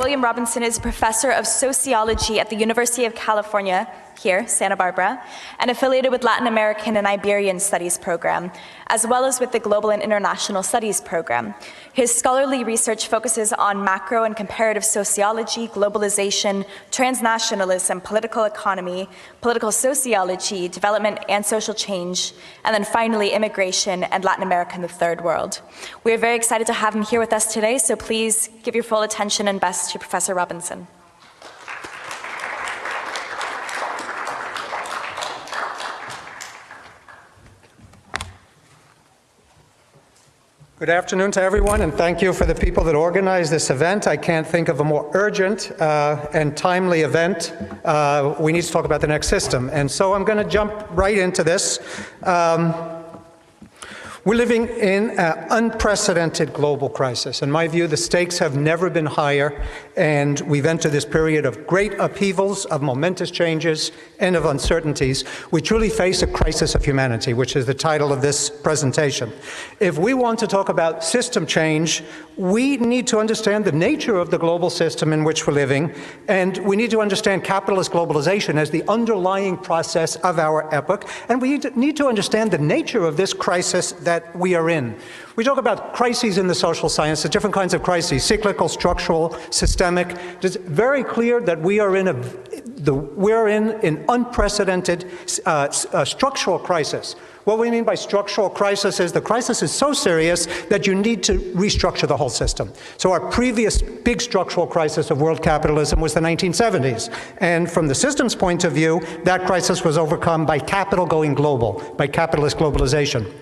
William Robinson is professor of sociology at the University of California, here, Santa Barbara, and affiliated with Latin American and Iberian Studies program, as well as with the Global and International Studies program. His scholarly research focuses on macro and comparative sociology, globalization, transnationalism, political economy, political sociology, development and social change, and then finally immigration and Latin America and the Third World. We are very excited to have him here with us today, so please give your full attention and best to Professor Robinson. Good afternoon to everyone, and thank you for the people that organized this event. I can't think of a more urgent and timely event. We need to talk about the next system. And so I'm going to jump right into this. We're living in an unprecedented global crisis. In my view, the stakes have never been higher, and we've entered this period of great upheavals, of momentous changes, and of uncertainties. We truly face a crisis of humanity, which is the title of this presentation. If we want to talk about system change, we need to understand the nature of the global system in which we're living, and we need to understand capitalist globalization as the underlying process of our epoch, and we need to understand the nature of this crisis that we are in. We talk about crises in the social sciences, different kinds of crises, cyclical, structural, systemic. It's very clear that we are in an unprecedented structural crisis. What we mean by structural crisis is the crisis is so serious that you need to restructure the whole system. So our previous big structural crisis of world capitalism was the 1970s. And from the system's point of view, that crisis was overcome by capital going global, by capitalist globalization.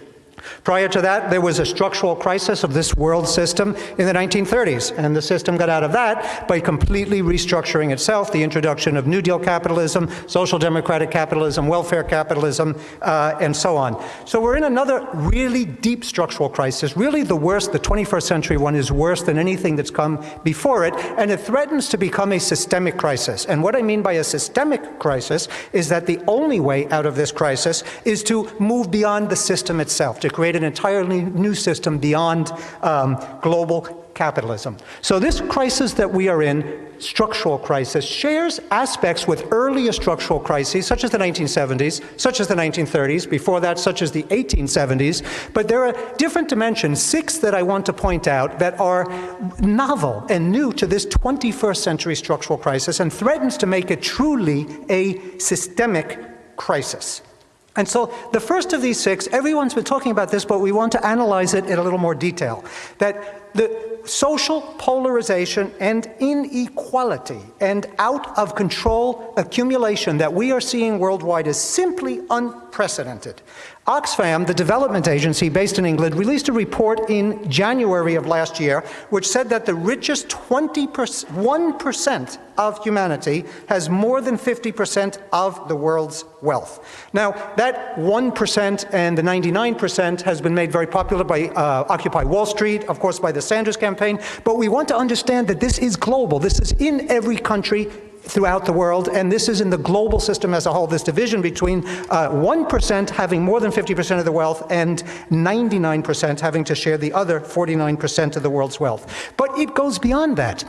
Prior to that, there was a structural crisis of this world system in the 1930s, and the system got out of that by completely restructuring itself, the introduction of New Deal capitalism, social democratic capitalism, welfare capitalism, and so on. So we're in another really deep structural crisis, really the worst. The 21st century one is worse than anything that's come before it, and it threatens to become a systemic crisis. And what I mean by a systemic crisis is that the only way out of this crisis is to move beyond the system itself, to create an entirely new system beyond global capitalism. So this crisis that we are in, structural crisis, shares aspects with earlier structural crises, such as the 1970s, such as the 1930s, before that, such as the 1870s, but there are different dimensions, 6 that I want to point out, that are novel and new to this 21st century structural crisis and threatens to make it truly a systemic crisis. And so the first of these 6, everyone's been talking about this, but we want to analyze it in a little more detail. That the social polarization and inequality and out of control accumulation that we are seeing worldwide is simply unprecedented. Oxfam, the development agency based in England, released a report in January of last year which said that the richest 1% of humanity has more than 50% of the world's wealth. Now, that 1% and the 99% has been made very popular by Occupy Wall Street, of course by the Sanders campaign, but we want to understand that this is global. This is in every country throughout the world, and this is in the global system as a whole, this division between 1% having more than 50% of the wealth and 99% having to share the other 49% of the world's wealth. But it goes beyond that.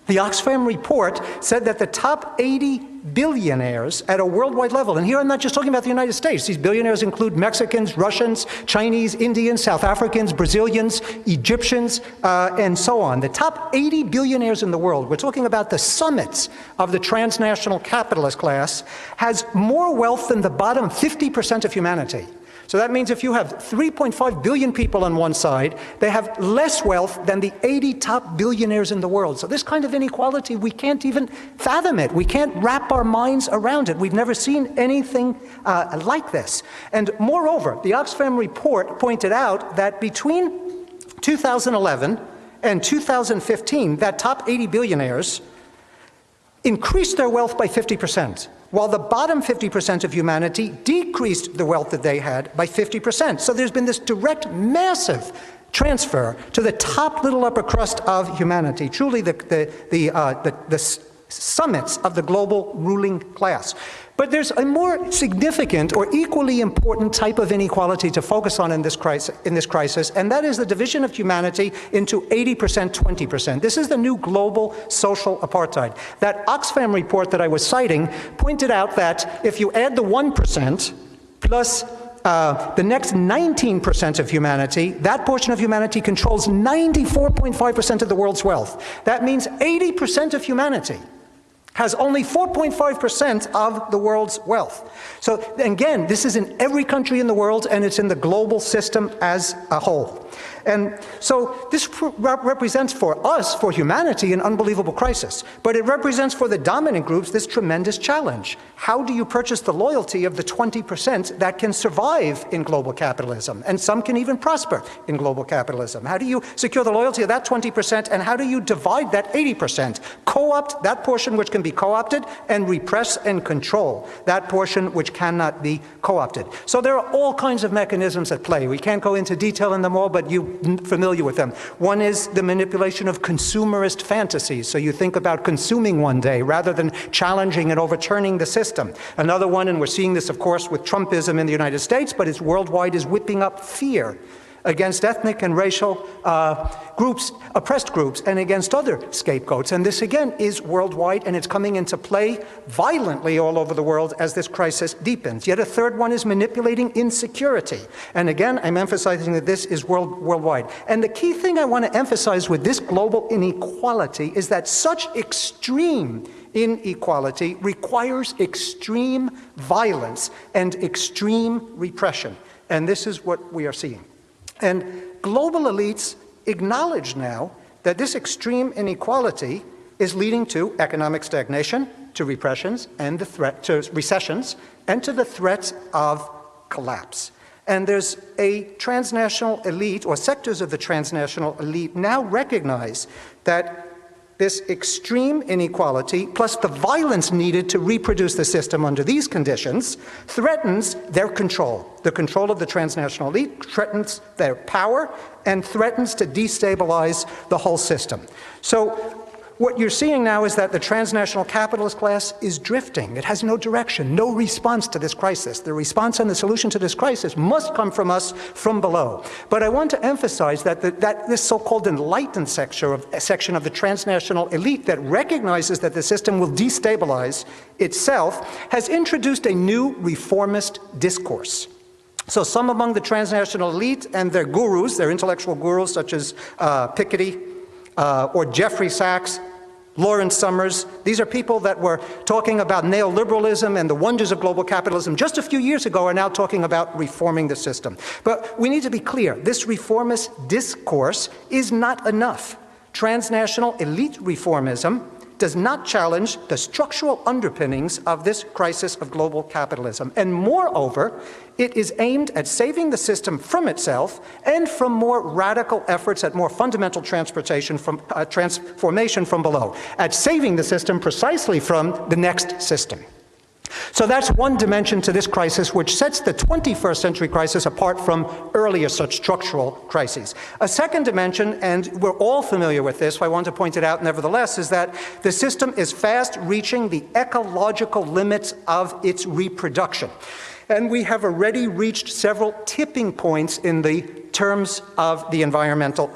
The Oxfam report said that the top 80 billionaires at a worldwide level, and here I'm not just talking about the United States, these billionaires include Mexicans, Russians, Chinese, Indians, South Africans, Brazilians, Egyptians, and so on. The top 80 billionaires in the world, we're talking about the summits of the transnational capitalist class, has more wealth than the bottom 50% of humanity. So that means if you have 3.5 billion people on one side, they have less wealth than the 80 top billionaires in the world. So this kind of inequality, we can't even fathom it. We can't wrap our minds around it. We've never seen anything like this. And moreover, the Oxfam report pointed out that between 2011 and 2015, that top 80 billionaires increased their wealth by 50%. While the bottom 50% of humanity decreased the wealth that they had by 50%. So there's been this direct, massive transfer to the top little upper crust of humanity. Truly the summits of the global ruling class. But there's a more significant or equally important type of inequality to focus on in this crisis, and that is the division of humanity into 80%, 20%. This is the new global social apartheid. That Oxfam report that I was citing pointed out that if you add the 1% plus the next 19% of humanity, that portion of humanity controls 94.5% of the world's wealth. That means 80% of humanity has only 4.5% of the world's wealth. So again, this is in every country in the world, and it's in the global system as a whole. And so this represents for us, for humanity, an unbelievable crisis. But it represents for the dominant groups this tremendous challenge. How do you purchase the loyalty of the 20% that can survive in global capitalism? And some can even prosper in global capitalism. How do you secure the loyalty of that 20%, and how do you divide that 80%? Co-opt that portion which can be co-opted, and repress and control that portion which cannot be co-opted. So there are all kinds of mechanisms at play. We can't go into detail in them all, but you're familiar with them. One is the manipulation of consumerist fantasies. So you think about consuming one day rather than challenging and overturning the system. Another one, and we're seeing this, of course, with Trumpism in the United States, but it's worldwide, is whipping up fear against ethnic and racial groups, oppressed groups, and against other scapegoats. And this, again, is worldwide, and it's coming into play violently all over the world as this crisis deepens. Yet a third one is manipulating insecurity. And again, I'm emphasizing that this is worldwide. And the key thing I want to emphasize with this global inequality is that such extreme inequality requires extreme violence and extreme repression. And this is what we are seeing. And global elites acknowledge now that this extreme inequality is leading to economic stagnation, to repressions, and the threat to recessions, and to the threats of collapse. And there's a transnational elite, or sectors of the transnational elite, now recognize that this extreme inequality, plus the violence needed to reproduce the system under these conditions, threatens their control. The control of the transnational elite threatens their power and threatens to destabilize the whole system. So what you're seeing now is that the transnational capitalist class is drifting. It has no direction, no response to this crisis. The response and the solution to this crisis must come from us from below. But I want to emphasize that this so-called enlightened section of the transnational elite that recognizes that the system will destabilize itself has introduced a new reformist discourse. So some among the transnational elite and their gurus, their intellectual gurus such as Piketty, or Jeffrey Sachs, Lawrence Summers. These are people that were talking about neoliberalism and the wonders of global capitalism just a few years ago are now talking about reforming the system. But we need to be clear, this reformist discourse is not enough. Transnational elite reformism does not challenge the structural underpinnings of this crisis of global capitalism. And moreover, it is aimed at saving the system from itself and from more radical efforts at more fundamental transformation from below, at saving the system precisely from the next system. So that's one dimension to this crisis which sets the 21st century crisis apart from earlier such structural crises. A second dimension, and we're all familiar with this, so I want to point it out nevertheless, is that the system is fast reaching the ecological limits of its reproduction. And we have already reached several tipping points in the terms of the environmental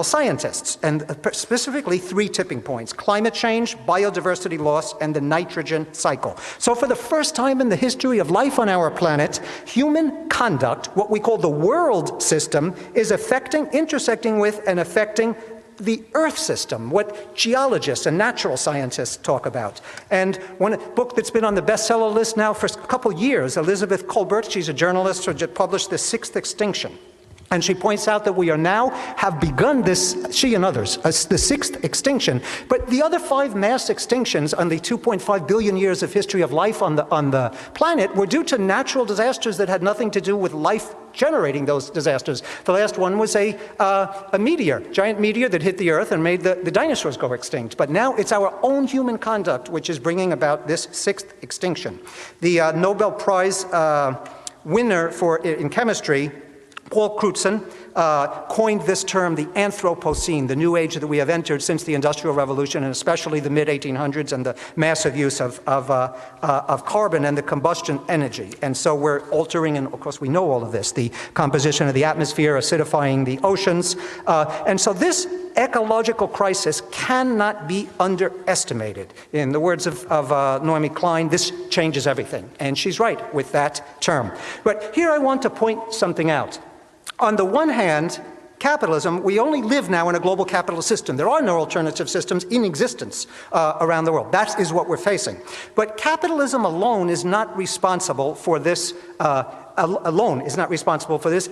scientists, and specifically 3 tipping points: climate change, biodiversity loss, and the nitrogen cycle. So for the first time in the history of life on our planet, human conduct, what we call the world system, is intersecting with and affecting the Earth system, what geologists and natural scientists talk about. And one book that's been on the bestseller list now for a couple years, Elizabeth Kolbert, she's a journalist who just published The Sixth Extinction. And she points out that we are now have begun this, she and others, the 6th extinction. But the other 5 mass extinctions on the 2.5 billion years of history of life on the planet were due to natural disasters that had nothing to do with life generating those disasters. The last one was a meteor, giant meteor that hit the Earth and made the dinosaurs go extinct. But now it's our own human conduct which is bringing about this 6th extinction. The Nobel Prize winner in chemistry, Paul Crutzen coined this term, the Anthropocene, the new age that we have entered since the Industrial Revolution, and especially the mid-1800s and the massive use of carbon and the combustion energy. And so we're altering, and of course we know all of this, the composition of the atmosphere, acidifying the oceans. And so this ecological crisis cannot be underestimated. In the words of Naomi Klein, this changes everything. And she's right with that term. But here I want to point something out. On the one hand, capitalism, we only live now in a global capitalist system. There are no alternative systems in existence around the world. That is what we're facing. But capitalism alone is not responsible for this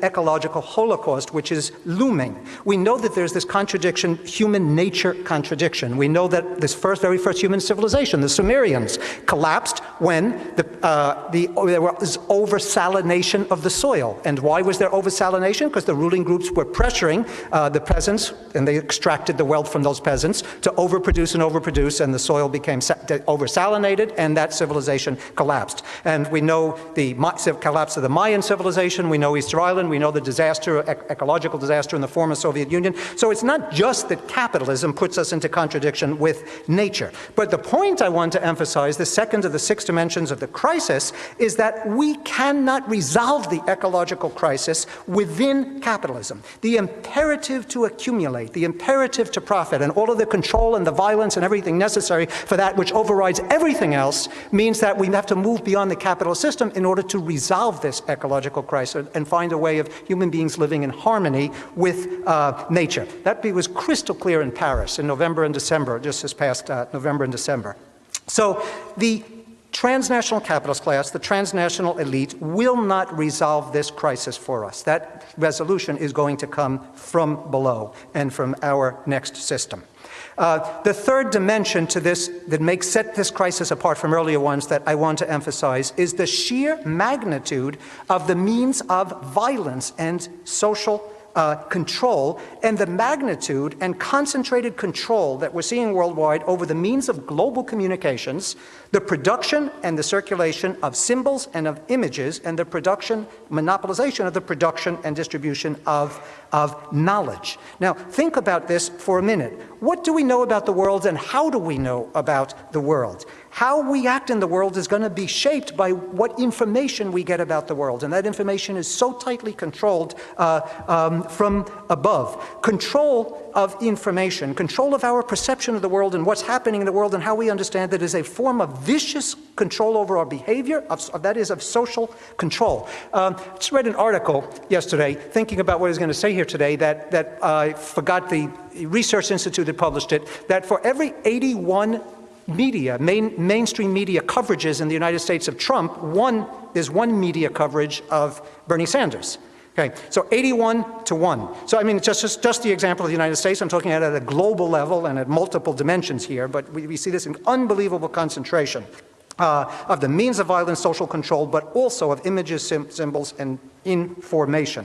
ecological holocaust which is looming. We know that there's this contradiction, human nature contradiction. We know that this very first human civilization, the Sumerians, collapsed when there was oversalination of the soil. And why was there oversalination? Because the ruling groups were pressuring the peasants, and they extracted the wealth from those peasants to overproduce, and the soil became oversalinated, and that civilization collapsed. And we know the collapse of the Mayan civilization, we know Easter Island, we know the disaster, ecological disaster in the former Soviet Union. So it's not just that capitalism puts us into contradiction with nature. But the point I want to emphasize, the second of the 6 dimensions of the crisis, is that we cannot resolve the ecological crisis within capitalism. The imperative to accumulate, the imperative to profit, and all of the control and the violence and everything necessary for that which overrides everything else means that we have to move beyond the capitalist system in order to resolve this ecological crisis and find a way of human beings living in harmony with nature. That was crystal clear in Paris in November and December, just this past November and December. So the transnational capitalist class, the transnational elite, will not resolve this crisis for us. That resolution is going to come from below and from our next system. The third dimension to this that set this crisis apart from earlier ones that I want to emphasize is the sheer magnitude of the means of violence and social control, and the magnitude and concentrated control that we're seeing worldwide over the means of global communications, the production and the circulation of symbols and of images, and the monopolization of the production and distribution of knowledge. Now, think about this for a minute. What do we know about the world, and how do we know about the world? How we act in the world is going to be shaped by what information we get about the world, and that information is so tightly controlled from above. Control of information, control of our perception of the world and what's happening in the world and how we understand it is a form of vicious control over our behavior, that is of social control. I just read an article yesterday thinking about what I was going to say here today that I forgot the Research Institute that published it, that for every 81 mainstream media coverages in the United States of Trump, there's one media coverage of Bernie Sanders. Okay, so 81 to 1. So I mean, just the example of the United States, I'm talking at a global level and at multiple dimensions here, but we see this in unbelievable concentration of the means of violence, social control, but also of images, symbols, and information.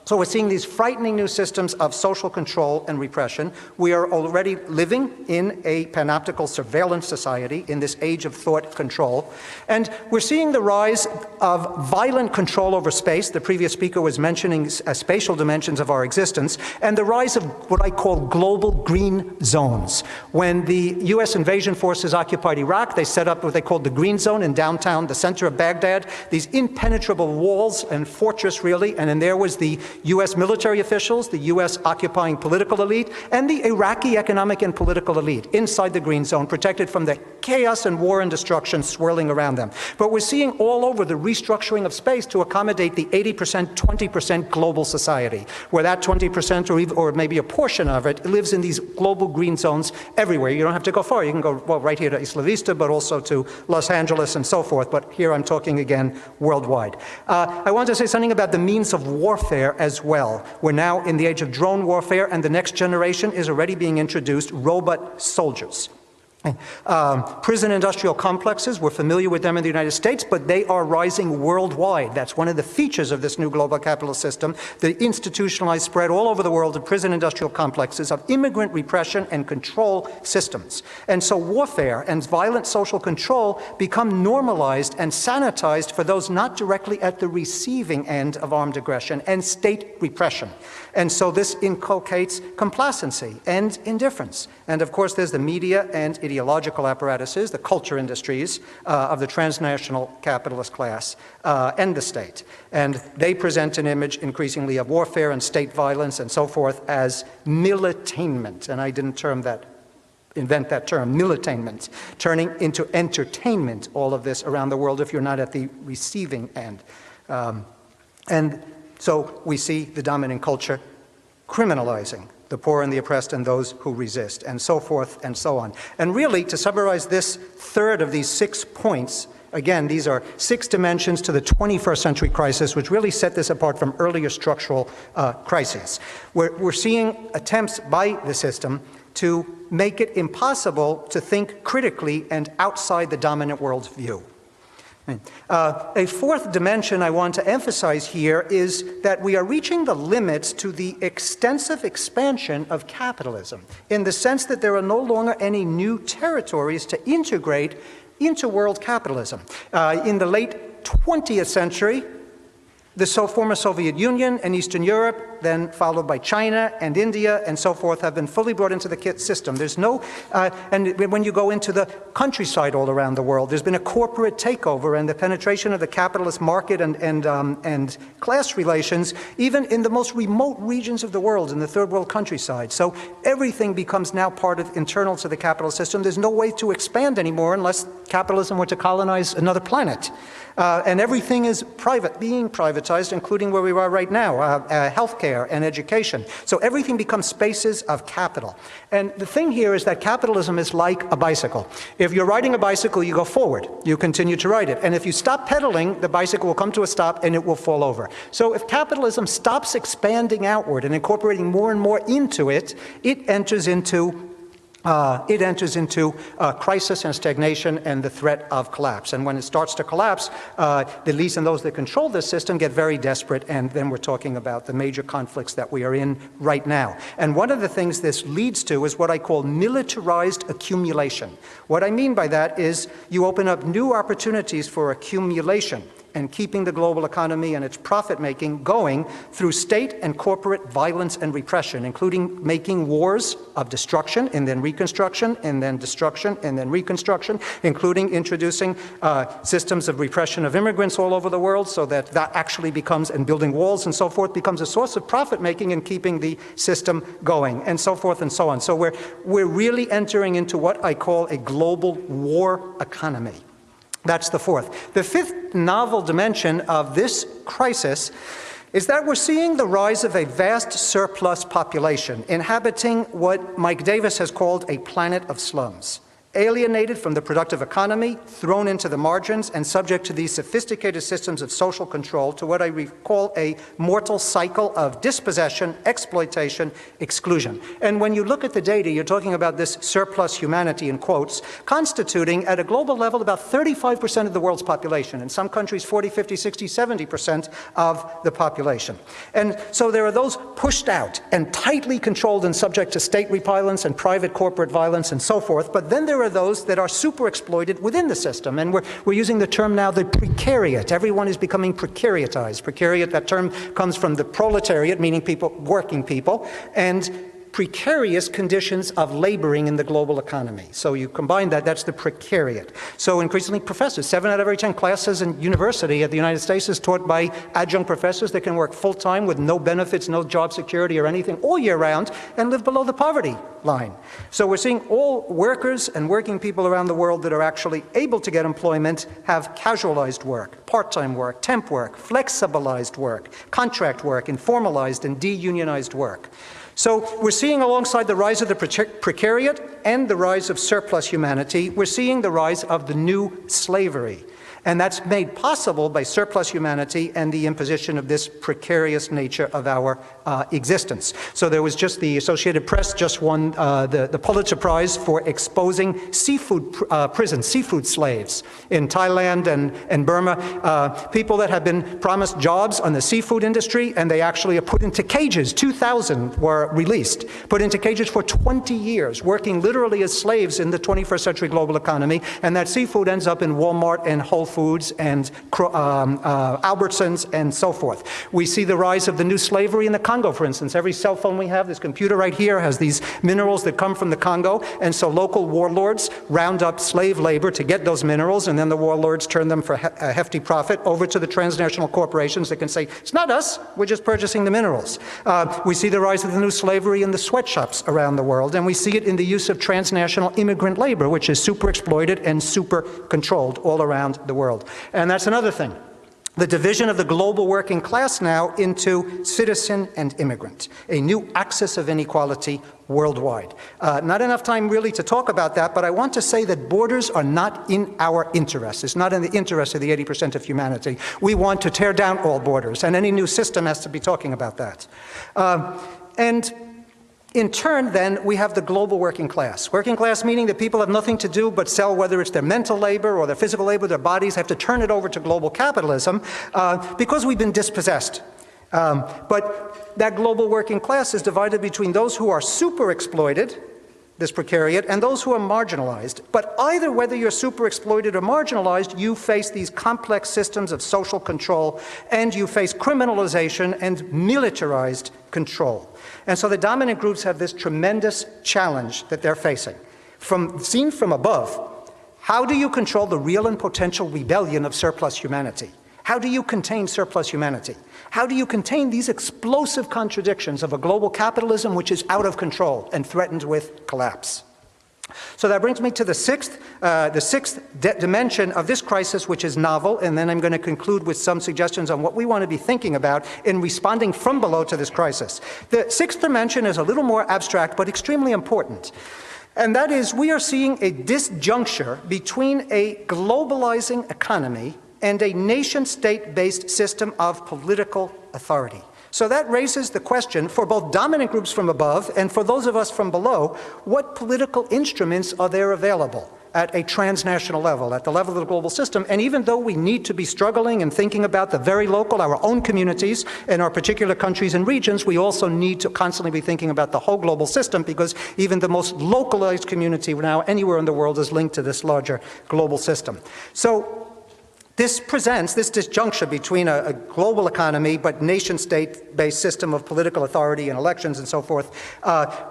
So we're seeing these frightening new systems of social control and repression. We are already living in a panoptical surveillance society in this age of thought control. And we're seeing the rise of violent control over space. The previous speaker was mentioning spatial dimensions of our existence, and the rise of what I call global green zones. When the US invasion forces occupied Iraq, they set up what they called the green zone in downtown, the center of Baghdad, these impenetrable walls and fortress really, and then there was the US military officials, the US occupying political elite, and the Iraqi economic and political elite inside the green zone, protected from the chaos and war and destruction swirling around them. But we're seeing all over the restructuring of space to accommodate the 80%, 20% global society, where that 20% or maybe a portion of it lives in these global green zones everywhere. You don't have to go far. You can go, well, right here to Isla Vista, but also to Los Angeles and so forth. But here I'm talking again worldwide. I want to say something about the means of warfare as well. We're now in the age of drone warfare, and the next generation is already being introduced, robot soldiers. Prison industrial complexes, we're familiar with them in the United States, but they are rising worldwide. That's one of the features of this new global capitalist system, the institutionalized spread all over the world of prison industrial complexes of immigrant repression and control systems. And so warfare and violent social control become normalized and sanitized for those not directly at the receiving end of armed aggression and state repression. And so this inculcates complacency and indifference. And of course, there's the media and ideological apparatuses, the culture industries of the transnational capitalist class and the state. And they present an image increasingly of warfare and state violence and so forth as militainment. And I didn't invent that term, militainment, turning into entertainment, all of this around the world if you're not at the receiving end. And so we see the dominant culture criminalizing the poor and the oppressed and those who resist, and so forth and so on. And really, to summarize this third of these 6 points, again, these are 6 dimensions to the 21st century crisis, which really set this apart from earlier structural crises. We're seeing attempts by the system to make it impossible to think critically and outside the dominant world's view. A fourth dimension I want to emphasize here is that we are reaching the limits to the extensive expansion of capitalism, in the sense that there are no longer any new territories to integrate into world capitalism. In the late 20th century, the former Soviet Union and Eastern Europe, then followed by China and India and so forth, have been fully brought into the system. There's no, and when you go into the countryside all around the world, there's been a corporate takeover and the penetration of the capitalist market and class relations, even in the most remote regions of the world, in the third world countryside. So everything becomes now part of internal to the capitalist system. There's no way to expand anymore unless capitalism were to colonize another planet. And everything is being privatized, including where we are right now, healthcare and education. So everything becomes spaces of capital. And the thing here is that capitalism is like a bicycle. If you're riding a bicycle, you go forward. You continue to ride it. And if you stop pedaling, the bicycle will come to a stop and it will fall over. So if capitalism stops expanding outward and incorporating more and more into it, it enters into crisis and stagnation and the threat of collapse. And when it starts to collapse, the elites and those that control this system get very desperate, and then we're talking about the major conflicts that we are in right now. And one of the things this leads to is what I call militarized accumulation. What I mean by that is you open up new opportunities for accumulation and keeping the global economy and its profit-making going through state and corporate violence and repression, including making wars of destruction and then reconstruction and then destruction and then reconstruction, including introducing systems of repression of immigrants all over the world so that that actually becomes, and building walls and so forth, becomes a source of profit-making and keeping the system going, and so forth and so on. So we're really entering into what I call a global war economy. That's the fourth. The fifth novel dimension of this crisis is that we're seeing the rise of a vast surplus population inhabiting what Mike Davis has called a planet of slums. Alienated from the productive economy, thrown into the margins, and subject to these sophisticated systems of social control to what I call a mortal cycle of dispossession, exploitation, exclusion. And when you look at the data, you're talking about this surplus humanity, in quotes, constituting at a global level about 35% of the world's population. In some countries, 40, 50, 60, 70% of the population. And so there are those pushed out and tightly controlled and subject to state violence and private corporate violence and so forth. But then there are those that are super exploited within the system. And we're using the term now, the precariat. Everyone is becoming precariatized. Precariat, that term comes from the proletariat, meaning people, working people, and precarious conditions of laboring in the global economy. So you combine that, that's the precariat. So increasingly professors, 7 out of every 10 classes in university at the United States is taught by adjunct professors that can work full-time with no benefits, no job security or anything all year round and live below the poverty line. So we're seeing all workers and working people around the world that are actually able to get employment have casualized work, part-time work, temp work, flexibilized work, contract work, informalized and de-unionized work. So we're seeing alongside the rise of the precariat and the rise of surplus humanity, we're seeing the rise of the new slavery. And that's made possible by surplus humanity and the imposition of this precarious nature of our existence. So there was just the Associated Press just won the Pulitzer Prize for exposing seafood prisons, seafood slaves in Thailand and Burma, people that have been promised jobs on the seafood industry, and they actually are put into cages. 2,000 were released, put into cages for 20 years, working literally as slaves in the 21st century global economy, and that seafood ends up in Walmart and Whole Foods and Albertsons and so forth. We see the rise of the new slavery in the Congo, for instance. Every cell phone we have, this computer right here, has these minerals that come from the Congo, and so local warlords round up slave labor to get those minerals, and then the warlords turn them for a hefty profit over to the transnational corporations that can say, it's not us, we're just purchasing the minerals. We see the rise of the new slavery in the sweatshops around the world, and we see it in the use of transnational immigrant labor, which is super exploited and super controlled all around the world. And that's another thing. The division of the global working class now into citizen and immigrant, a new axis of inequality worldwide. Not enough time really to talk about that, but I want to say that borders are not in our interest. It's not in the interest of the 80% of humanity. We want to tear down all borders, and any new system has to be talking about that. And in turn, then, we have the global working class. Working class meaning that people have nothing to do but sell, whether it's their mental labor or their physical labor, their bodies, have to turn it over to global capitalism because we've been dispossessed. But that global working class is divided between those who are super exploited, this precariat, and those who are marginalized. But either whether you're super exploited or marginalized, you face these complex systems of social control, and you face criminalization and militarized control. And so the dominant groups have this tremendous challenge that they're facing. Seen from above, how do you control the real and potential rebellion of surplus humanity? How do you contain surplus humanity? How do you contain these explosive contradictions of a global capitalism which is out of control and threatened with collapse? So that brings me to the sixth dimension of this crisis, which is novel, and then I'm going to conclude with some suggestions on what we want to be thinking about in responding from below to this crisis. The sixth dimension is a little more abstract, but extremely important. And that is, we are seeing a disjuncture between a globalizing economy and a nation-state-based system of political authority. So that raises the question for both dominant groups from above and for those of us from below, what political instruments are there available at a transnational level, at the level of the global system? And even though we need to be struggling and thinking about the very local, our own communities and our particular countries and regions, we also need to constantly be thinking about the whole global system, because even the most localized community now anywhere in the world is linked to this larger global system. So this presents this disjuncture between a global economy but nation-state-based system of political authority and elections and so forth,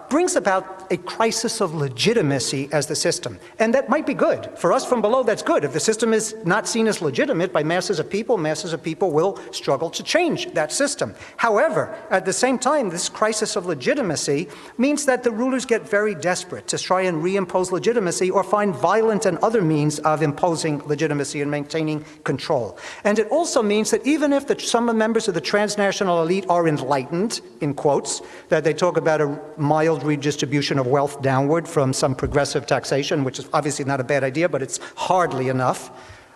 brings about a crisis of legitimacy as the system. And that might be good. For us from below, that's good. If the system is not seen as legitimate by masses of people will struggle to change that system. However, at the same time, this crisis of legitimacy means that the rulers get very desperate to try and reimpose legitimacy or find violent and other means of imposing legitimacy and maintaining control. And it also means that even if some members of the transnational elite are enlightened, in quotes, that they talk about a mild redistribution of wealth downward from some progressive taxation, which is obviously not a bad idea, but it's hardly enough,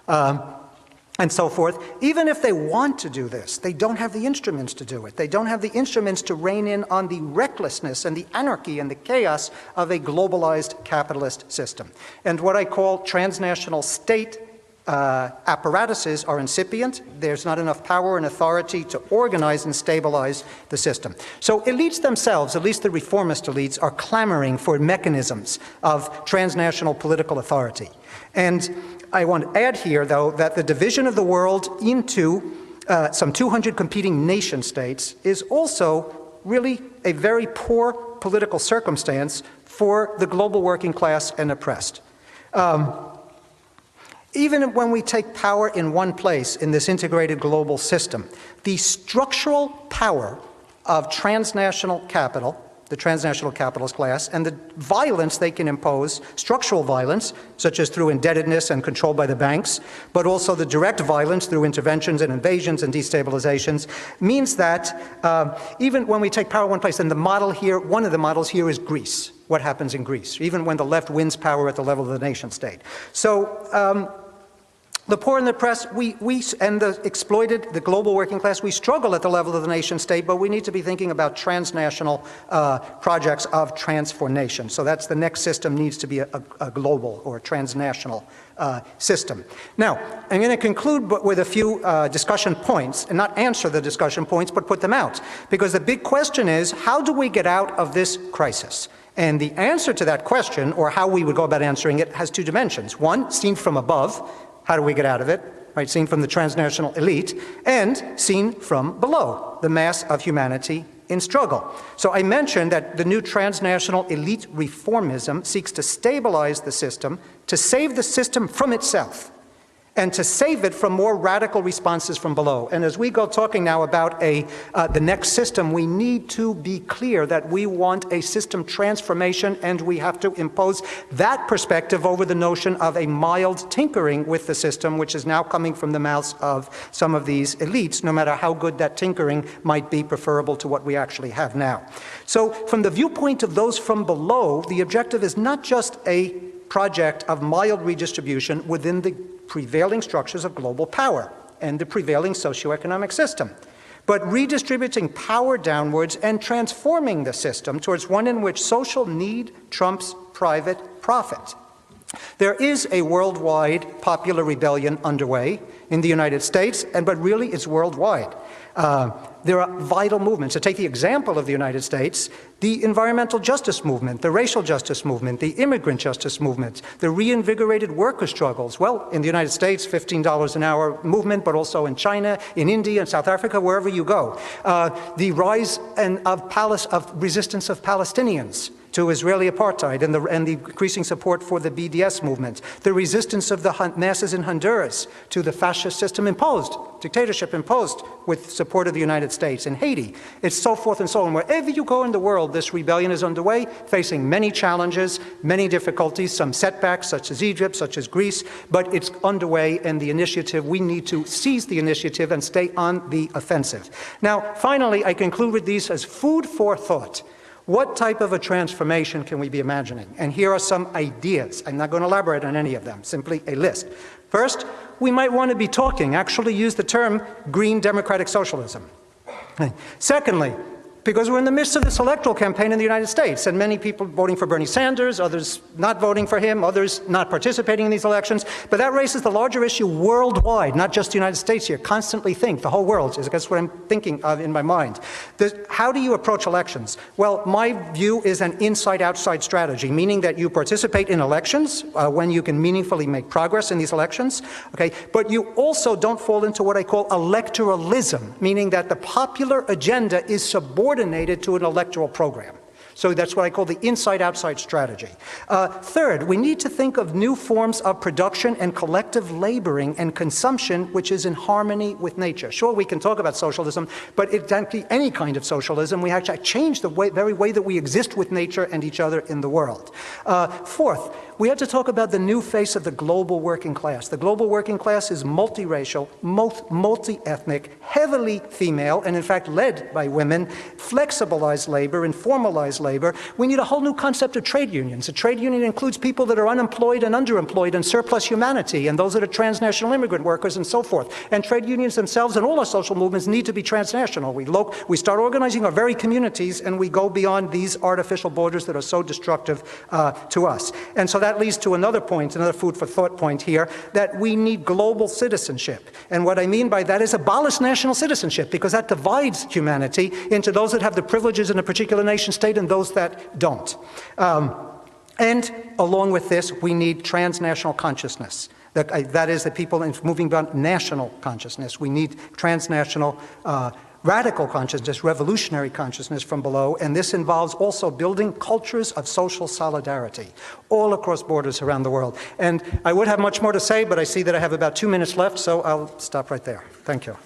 and so forth. Even if they want to do this, they don't have the instruments to do it. They don't have the instruments to rein in on the recklessness and the anarchy and the chaos of a globalized capitalist system. And what I call transnational state apparatuses are incipient. There's not enough power and authority to organize and stabilize the system. So elites themselves, at least the reformist elites, are clamoring for mechanisms of transnational political authority. And I want to add here, though, that the division of the world into some 200 competing nation states is also really a very poor political circumstance for the global working class and oppressed. Even when we take power in one place in this integrated global system, the structural power of transnational capital, the transnational capitalist class, and the violence they can impose, structural violence, such as through indebtedness and control by the banks, but also the direct violence through interventions and invasions and destabilizations, means that even when we take power in one place, and the model here, one of the models here is Greece. What happens in Greece, even when the left wins power at the level of the nation state. So The poor and the oppressed, and the exploited, the global working class, we struggle at the level of the nation state, but we need to be thinking about transnational projects of transformation. So that's the next system needs to be a global or a transnational system. Now, I'm going to conclude with a few discussion points, and not answer the discussion points, but put them out. Because the big question is, how do we get out of this crisis? And the answer to that question, or how we would go about answering it, has two dimensions. One, seen from above, how do we get out of it? Right, seen from the transnational elite, and seen from below, the mass of humanity in struggle. So I mentioned that the new transnational elite reformism seeks to stabilize the system, to save the system from itself, and to save it from more radical responses from below. And as we go talking now about the next system, we need to be clear that we want a system transformation, and we have to impose that perspective over the notion of a mild tinkering with the system, which is now coming from the mouths of some of these elites, no matter how good that tinkering might be, preferable to what we actually have now. So from the viewpoint of those from below, the objective is not just a project of mild redistribution within the prevailing structures of global power and the prevailing socioeconomic system, but redistributing power downwards and transforming the system towards one in which social need trumps private profit. There is a worldwide popular rebellion underway in the United States, but really it's worldwide. There are vital movements. To take the example of the United States, the environmental justice movement, the racial justice movement, the immigrant justice movement, the reinvigorated worker struggles. Well, in the United States, $15 an hour movement, but also in China, in India, in South Africa, wherever you go. The rise of resistance of Palestinians to Israeli apartheid and the increasing support for the BDS movement, the resistance of the masses in Honduras to the fascist system imposed, dictatorship imposed with support of the United States, in Haiti. It's so forth and so on. Wherever you go in the world, this rebellion is underway, facing many challenges, many difficulties, some setbacks, such as Egypt, such as Greece, but it's underway, and the initiative, we need to seize the initiative and stay on the offensive. Now, finally, I conclude with these as food for thought. What type of a transformation can we be imagining? And here are some ideas. I'm not going to elaborate on any of them, simply a list. First, we might want to be talking, actually use the term green democratic socialism. Secondly, because we're in the midst of this electoral campaign in the United States, and many people voting for Bernie Sanders, others not voting for him, others not participating in these elections, but that raises the larger issue worldwide, not just the United States here. Constantly think, the whole world, that's what I'm thinking of in my mind. How do you approach elections? Well, my view is an inside-outside strategy, meaning that you participate in elections when you can meaningfully make progress in these elections, okay? But you also don't fall into what I call electoralism, meaning that the popular agenda is subordinated to an electoral program. So that's what I call the inside-outside strategy. Third, we need to think of new forms of production and collective laboring and consumption which is in harmony with nature. Sure, we can talk about socialism, but it can't be any kind of socialism. We have to change the very way that we exist with nature and each other in the world. Fourth, we have to talk about the new face of the global working class. The global working class is multiracial, multi-ethnic, heavily female, and in fact led by women, flexibilized labor, informalized labor. We need a whole new concept of trade unions. A trade union includes people that are unemployed and underemployed and surplus humanity, and those that are transnational immigrant workers and so forth. And trade unions themselves and all our social movements need to be transnational. We start organizing our very communities, and we go beyond these artificial borders that are so destructive to us. And so that leads to another point, another food for thought point here, that we need global citizenship. And what I mean by that is abolish national citizenship, because that divides humanity into those that have the privileges in a particular nation state and those that don't. And along with this, we need transnational consciousness. That is, the people moving beyond national consciousness. We need transnational radical consciousness, revolutionary consciousness from below, and this involves also building cultures of social solidarity all across borders around the world. And I would have much more to say, but I see that I have about 2 minutes left, so I'll stop right there. Thank you.